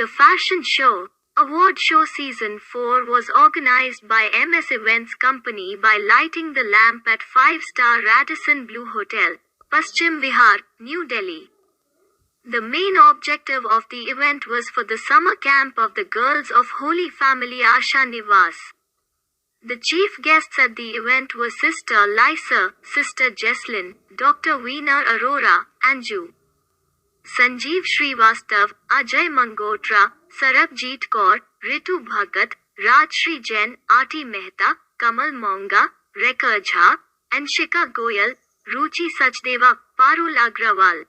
fashion show. Award show season 4 was organized by MS Events Company by lighting the lamp at 5-star Radisson Blu Hotel, Paschim Vihar, New Delhi. The main objective of the event was for the summer camp of the girls of Holy Family Asha Nivas. The chief guests at the event were Sister Lisa, Sister Jesslyn, Dr. Veena Arora, Anju, Sanjeev Srivastav, Ajay Mangotra, Sarabjit Kaur, Ritu Bhagat, Rajshri Jain, Aarti Mehta, Kamal Monga, Rekha Jha, Anshika Goyal, Ruchi Sachdeva, Parul Agrawal,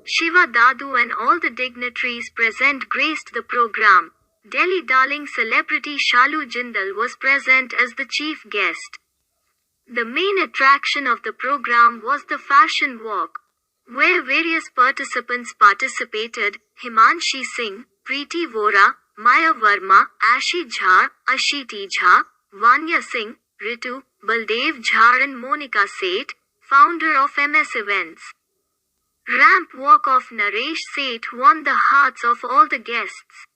Shiva Dadu and all the dignitaries present graced the program. Delhi darling celebrity Shalu Jindal was present as the chief guest. The main attraction of the program was the fashion walk, where various participants participated: Himanshi Singh, Preeti Vora, Maya Verma, Ashi Jha, Ashiti Jha, Vanya Singh, Ritu, Baldev Jha and Monica Seth, founder of MS Events. Ramp walk of Naresh Seth won the hearts of all the guests.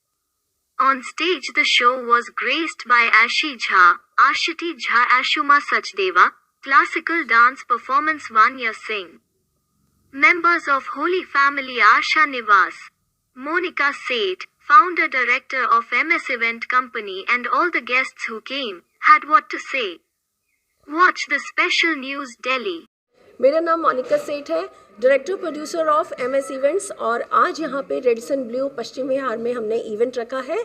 On stage the show was graced by Ashi Jha, Ashiti Jha, Ashuma Sachdeva, classical dance performance Vanya Singh. Members of Holy Family Asha Nivas, Monica Seth, founder director of MS Event Company and all the guests who came, had what to say. Watch the special news Delhi. मेरा नाम मोनिका सेठ है, director producer of MS events और आज यहाँ पे Radisson Blu Paschim विहार में हमने इवेंट रखा है.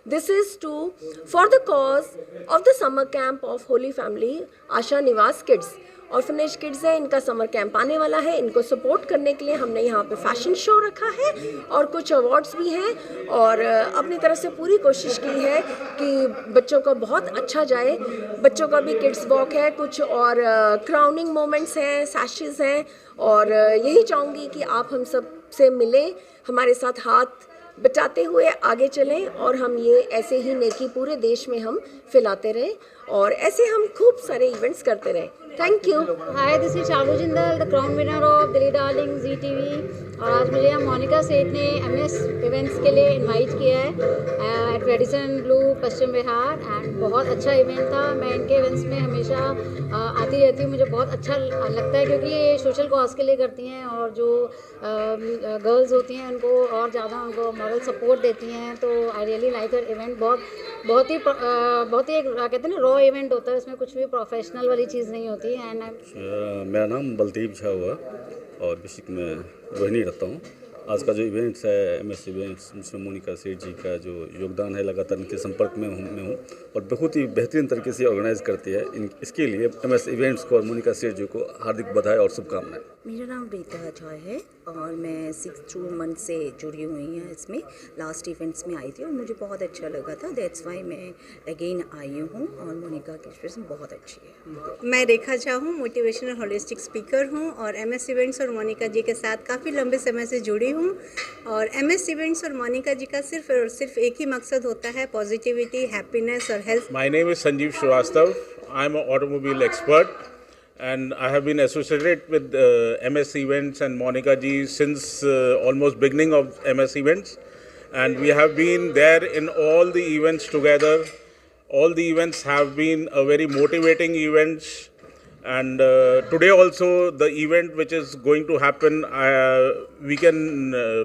This is to for the cause of the summer camp of holy family Asha Niwas kids. Orphanage kids है, इनका समर कैंप आने वाला है. इनको सपोर्ट करने के लिए हमने यहाँ पे फैशन शो रखा है और कुछ अवार्ड्स भी हैं और अपनी तरफ से पूरी कोशिश की है कि बच्चों को बहुत अच्छा जाए. बच्चों का भी किड्स वॉक है, कुछ और क्राउनिंग मोमेंट्स हैं, सैशेस हैं और यही चाहूँगी कि आप हम सब से मिलें, हमारे साथ हाथ बचाते हुए आगे चलें और हम ये ऐसे ही नेकी पूरे देश में हम फैलाते रहें और ऐसे हम खूब सारे इवेंट्स करते रहें. Thank you. Hi, this is Shalu Jindal, the crown winner of Delhi darling ZTV. और आज मुझे यहाँ मोनिका सेठ ने MS इवेंट्स के लिए इनवाइट किया है at Radisson Blu Paschim Vihar and बहुत अच्छा इवेंट था. मैं इनके इवेंट्स में हमेशा आती रहती हूँ. मुझे बहुत अच्छा लगता है क्योंकि ये सोशल कॉज के लिए करती हैं और जो गर्ल्स होती हैं उनको और ज़्यादा उनको मॉरल सपोर्ट देती हैं. तो I really like her event. बहुत ही एक कहते हैं ना रॉ इवेंट होता है, उसमें कुछ भी प्रोफेशनल वाली चीज़ नहीं होती. एंड मेरा नाम बलदेव झा हुआ और बेसिक में रोहिणी रहता हूँ. आज का जो इवेंट्स है MS इवेंट्स, जिसमें मोनिका सेठ जी का जो योगदान है, लगातार इनके संपर्क में हूँ और बहुत ही बेहतरीन तरीके से ऑर्गेनाइज करती है. इसके लिए MS इवेंट्स को और मोनिका सेठ जी को हार्दिक बधाई और शुभकामनाएं. मेरा नाम रीता जॉय है और मैं 6 मंथ से जुड़ी हुई हूँ इसमें. लास्ट इवेंट्स में आई थी और मुझे बहुत अच्छा लगा था. दैट्स वाई मैं अगेन आई हूँ और मोनिका की एक्सप्रेशन बहुत अच्छी है. मैं रेखा झा हूँ, मोटिवेशनल होलिस्टिक स्पीकर हूँ और MS इवेंट्स और मोनिका जी के साथ काफ़ी लंबे समय से जुड़ी हूँ. और MS इवेंट्स और मोनिका जी का सिर्फ और सिर्फ एक ही मकसद होता है, पॉजिटिविटी, हैप्पीनेस और health. My name is Sanjeev Srivastava. I am an automobile expert and I have been associated with MS Events and Monica ji since almost beginning of MS Events, and we have been there in all the events together. All the events have been a very motivating events, and today also the event which is going to happen, we can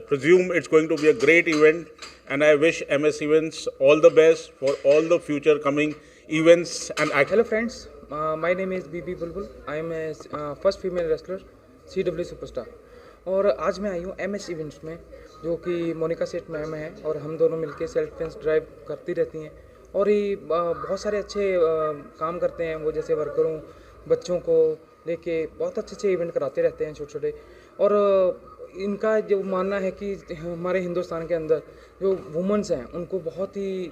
presume it's going to be a great event, and I wish MS Events all the best for all the future coming events. And hello friends, my name is BB Bulbul. I am a first female wrestler, CW Superstar. और आज मैं आई हूँ MS events में, जो कि मोनिका सेठ ma'am है और हम दोनों मिलके सेल्फ डिफेंस ड्राइव करती रहती हैं और ये बहुत सारे अच्छे काम करते हैं. वो जैसे वर्करों, बच्चों को लेके बहुत अच्छे इवेंट कराते रहते हैं छोटे छोटे. और इनका जो मानना है कि हमारे हिंदुस्तान के अंदर जो वुमेंस हैं उनको बहुत ही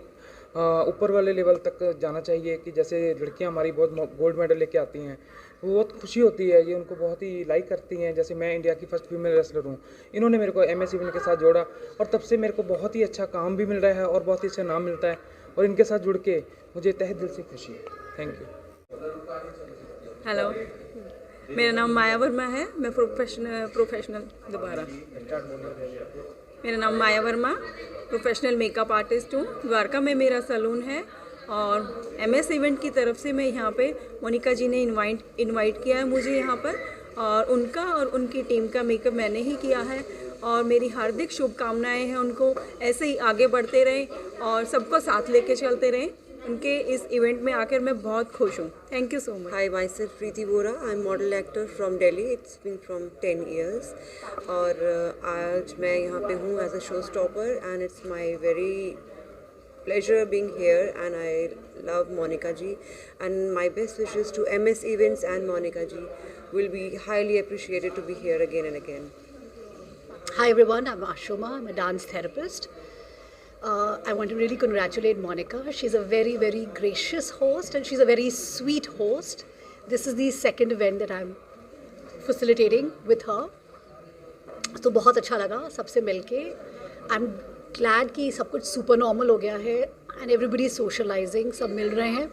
ऊपर वाले लेवल तक जाना चाहिए. कि जैसे लड़कियां हमारी बहुत गोल्ड मेडल लेके आती हैं, वो बहुत खुशी होती है, ये उनको बहुत ही लाइक करती हैं. जैसे मैं इंडिया की फर्स्ट फीमेल रेसलर हूँ, इन्होंने मेरे को MS इवेंट के साथ जोड़ा और तब से मेरे को बहुत ही अच्छा काम भी मिल रहा है और बहुत ही अच्छा नाम मिलता है और इनके साथ जुड़ के मुझे तहे दिल से खुशी है. Thank you. हेलो, मेरा नाम माया वर्मा है. मैं प्रोफेशनल दोबारा मेरा नाम माया वर्मा, प्रोफेशनल मेकअप आर्टिस्ट हूँ। द्वारका में मेरा सैलून है और MS इवेंट की तरफ से मैं यहाँ पे मोनिका जी ने इनवाइट किया है मुझे यहाँ पर, और उनका और उनकी टीम का मेकअप मैंने ही किया है और मेरी हार्दिक शुभकामनाएं हैं उनको ऐसे ही आगे बढ़ते रहें और सबको साथ लेके चलते रहें। उनके इस इवेंट में आकर मैं बहुत खुश हूँ। Thank you so much. Hi, myself Preeti Bora. I'm model actor from Delhi. It's been from 10 years. और आज मैं यहाँ पे हूँ as a showstopper and it's my very pleasure being here and I love Monica ji and my best wishes to MS Events and Monica ji will be highly appreciated to be here again and again. Hi everyone, I'm Ashoma. I'm a dance therapist. I want to really congratulate Monica. She's a very, very gracious host and she's a very sweet host. This is the second event that I'm facilitating with her. तो बहुत अच्छा लगा सबसे मिलके. I'm glad कि सब कुछ super normal हो गया है and everybody is socializing, सब मिल रहे हैं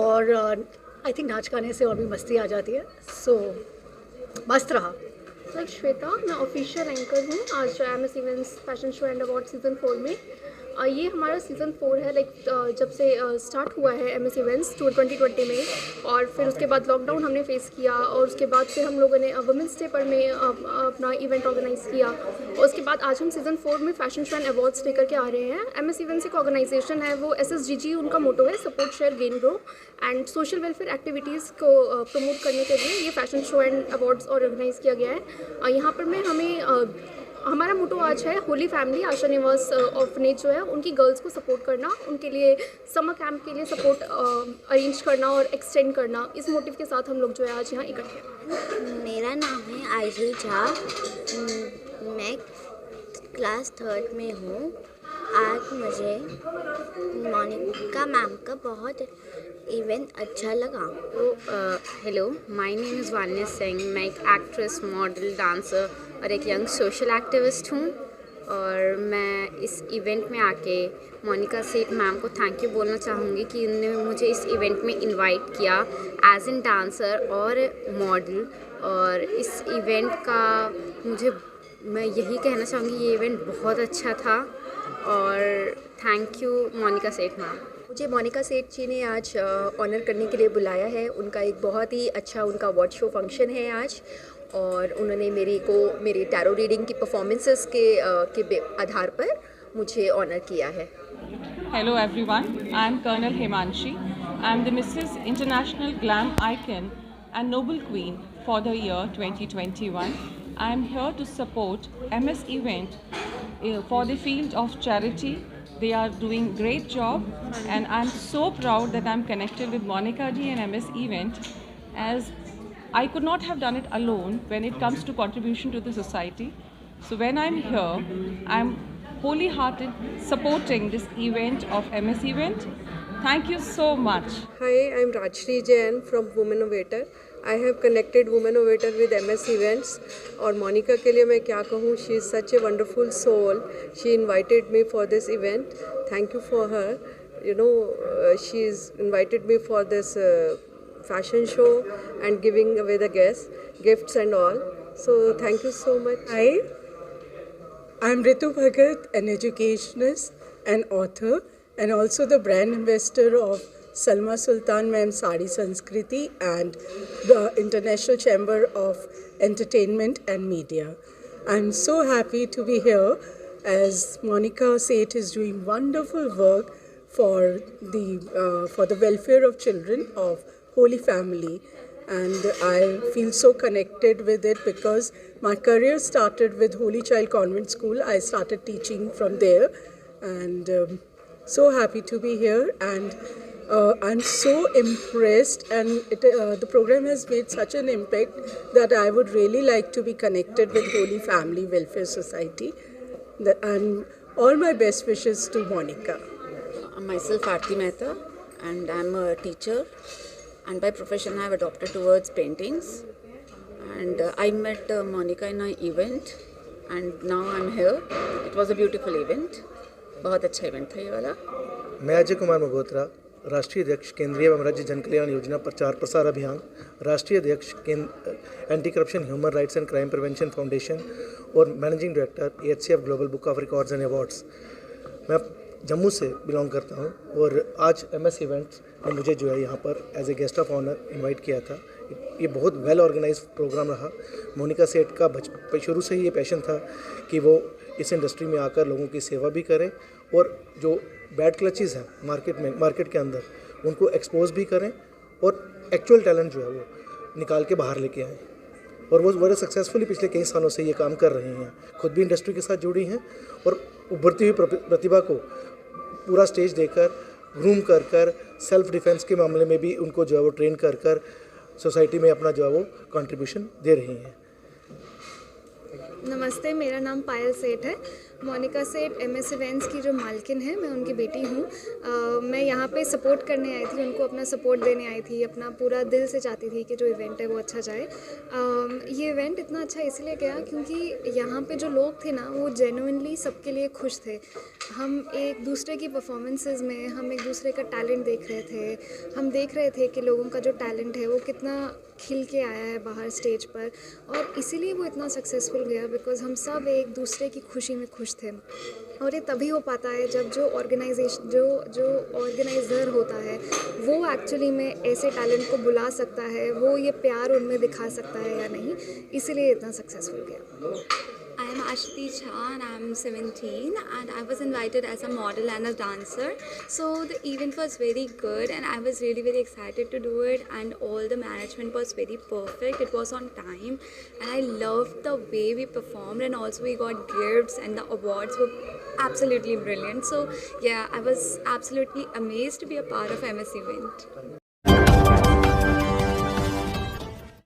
और I think नाच गाने से और भी मस्ती आ जाती है. So मस्त रहा. लाइक श्वेता, मैं ऑफिशियल एंकर हूँ आज MS events fashion show and award season 4 में. ये हमारा सीज़न 4 है. लाइक जब से स्टार्ट हुआ है MS इवेंट्स 2020 में और फिर उसके बाद लॉकडाउन हमने फेस किया और उसके बाद फिर हम लोगों ने वुमेंस डे पर में अपना इवेंट ऑर्गेनाइज़ किया और उसके बाद आज हम सीज़न 4 में फैशन शो एंड अवार्ड्स लेकर के आ रहे हैं. MS इवेंट्स एक ऑर्गेनाइजेशन है, वो SSGG उनका मोटो है, support share gain grow and social welfare activities को प्रमोट करने के लिए ये fashion show and awards organise किया गया है. यहाँ पर मैं हमारा मोटो आज है होली फैमिली आशा निवास ऑर्फनेज जो है उनकी गर्ल्स को सपोर्ट करना, उनके लिए समर कैंप के लिए सपोर्ट अरेंज करना और एक्सटेंड करना. इस मोटिव के साथ हम लोग जो है आज यहाँ इकट्ठे हैं. मेरा नाम है आइजल झा, मैं क्लास 3rd में हूँ. आज मुझे मोनिका मैम का बहुत इवेंट अच्छा लगा. Hello, my name is Vanya Singh. मैं एक एक्ट्रेस, मॉडल, डांसर और एक यंग सोशल एक्टिविस्ट हूँ और मैं इस इवेंट में आके मोनिका सेठ मैम को थैंक यू बोलना चाहूँगी कि उन्होंने मुझे इस इवेंट में इनवाइट किया एज एन डांसर और मॉडल. और इस इवेंट का मैं यही कहना चाहूँगी, ये इवेंट बहुत अच्छा था और थैंक यू मोनिका सेठ मैम. मुझे मोनिका सेठ जी ने आज ऑनर करने के लिए बुलाया है. उनका एक बहुत ही अच्छा उनका अवार्ड शो फंक्शन है आज और उन्होंने मेरी टैरो रीडिंग की परफॉर्मेंसेस के आधार पर मुझे ऑनर किया है. Hello everyone, I am Colonel Himanshi. I am the Mrs. International Glam Icon and Noble Queen for the year 2021. I am here to support MS Event for the field of charity. They are doing great job and I am so proud that I am connected with Monica ji and MS Event, as I could not have done it alone when it comes to contribution to the society. So when I am here, I am wholehearted supporting this event of MS Event. Thank you so much. Hi, I am Rajshri Jain from Womenovator. I have connected Womenovator with MS Events. और मोनिका के लिए मैं क्या कहूँ, she is such a wonderful soul. She invited me for this event. Thank you for her. You know, she is invited me for this fashion show and giving away the gifts and all. So thank you so much. Hi, I'm Ritu Bhagat, an educationist and author and also the brand ambassador of Salma Sultan Ma'am Sari Sanskriti and the International Chamber of Entertainment and Media. I'm so happy to be here as Monica Seth is doing wonderful work for the welfare of children of Holy Family, and I feel so connected with it because my career started with Holy Child Convent School. I started teaching from there and so happy to be here, and I'm so impressed, and the program has made such an impact that I would really like to be connected with Holy Family Welfare Society, and all my best wishes to Monica. Myself Aarti Mehta, and I'm a teacher, and by profession I have adopted towards paintings, and I met Monica in an event and now I'm here. It was a beautiful event. बहुत अच्छा event था ये वाला. मैं अजय कुमार मगोत्रा, राष्ट्रीय अध्यक्ष केंद्रीय एवं राज्य जन कल्याण योजना प्रचार प्रसार अभियान, राष्ट्रीय अध्यक्ष anti corruption human rights and crime prevention foundation और managing director AHCF global book of records and awards. मैं जम्मू से बिलोंग करता हूं और आज MS इवेंट्स ने मुझे जो है यहाँ पर as a guest of honour invite किया था। ये बहुत वेल ऑर्गेनाइज प्रोग्राम रहा। मोनिका सेठ का शुरू से ही ये पैशन था कि वो इस इंडस्ट्री में आकर लोगों की सेवा भी करें और जो बैड क्लचेस हैं मार्केट के अंदर उनको एक्सपोज भी करें और एक्चुअल टैलेंट जो है वो निकाल के बाहर लेके आएँ। और वो बड़े सक्सेसफुली पिछले कई सालों से ये काम कर रही हैं, खुद भी इंडस्ट्री के साथ जुड़ी हैं और उभरती हुई प्रतिभा को पूरा स्टेज देकर ग्रूम कर सेल्फ डिफेंस के मामले में भी उनको जो है वो ट्रेन कर सोसाइटी में अपना जो है वो कंट्रीब्यूशन दे रही हैं। नमस्ते, मेरा नाम पायल सेठ है। मोनिका सेठ MS इवेंट्स की जो मालकिन है, मैं उनकी बेटी हूँ। मैं यहाँ पे सपोर्ट करने आई थी, उनको अपना सपोर्ट देने आई थी, अपना पूरा दिल से चाहती थी कि जो इवेंट है वो अच्छा जाए। ये इवेंट इतना अच्छा इसलिए गया क्योंकि यहाँ पे जो लोग थे ना वो जेन्युइनली सबके लिए खुश थे। हम एक दूसरे की परफॉर्मेंसेस में हम एक दूसरे का टैलेंट देख रहे थे। हम देख रहे थे कि लोगों का जो टैलेंट है वो कितना खिल के आया है बाहर स्टेज पर, और इसीलिए वो इतना सक्सेसफुल गया बिकॉज हम सब एक दूसरे की खुशी में खुश थे। और ये तभी हो पाता है जब जो ऑर्गेनाइज़र होता है वो एक्चुअली में ऐसे टैलेंट को बुला सकता है, वो ये प्यार उनमें दिखा सकता है या नहीं, इसीलिए इतना सक्सेसफुल गया। I am Ashti Jha and I am 17 and I was invited as a model and a dancer. So the event was very good and I was really excited to do it, and all the management was very perfect. It was on time and I loved the way we performed, and also we got gifts and the awards were absolutely brilliant. So yeah, I was absolutely amazed to be a part of MS event.